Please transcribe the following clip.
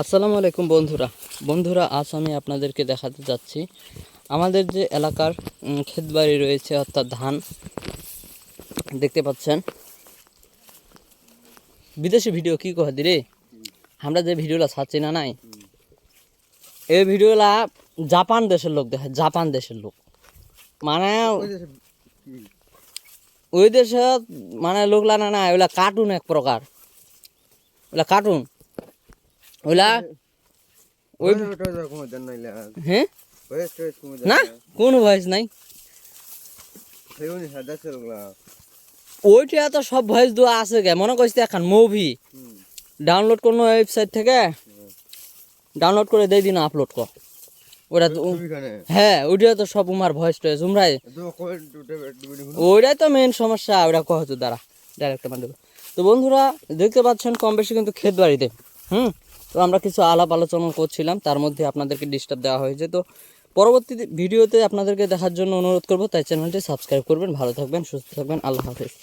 আসসালামু আলাইকুম বন্ধুরা আজ আমি আপনাদেরকে দেখাতে যাচ্ছি আমাদের যে এলাকার ক্ষেতবাড়ি রয়েছে অর্থাৎ ধান দেখতে পাচ্ছেন। বিদেশি ভিডিও কি কহ দিরে আমরা যে ভিডিওটা ছাড়ছি না নাই এই ভিডিওটা জাপান দেশের লোক দেখে, জাপান দেশের লোক মানে ওই দেশে মানে লোকলা না ওইলা কার্টুন এক প্রকার, ওইলা কার্টুন ওইলা ওই হ্যাঁ না কোনো ভয়েস নাই, ওইটা তো সব ভয়েস দেওয়া আছে গে মনে করছি এখন মুভি ডাউনলোড করনো ওয়েবসাইট থেকে ডাউনলোড করে দিয়ে দিন আপলোড কর ওটা তো হ্যাঁ ওইটা তো সব উমার ভয়েস টয়েস উমরাই ওইটাই তো মেন সমস্যা, ওটা কহ তো দ্বারা ডাইরেক্ট মানে তো বন্ধুরা দেখতে পাচ্ছেন কম বেশি কিন্তু ক্ষেত বাড়িতে তো আমরা কিছু আলাপ আলোচনা করছিলাম, তার মধ্যে আপনাদেরকে ডিস্টার্ব দেওয়া হয়েছে। তো পরবর্তী ভিডিওতে আপনাদেরকে দেখার জন্য অনুরোধ করবো, তাই চ্যানেলটি সাবস্ক্রাইব করবেন। ভালো থাকবেন, সুস্থ থাকবেন, আল্লাহ হাফেজ।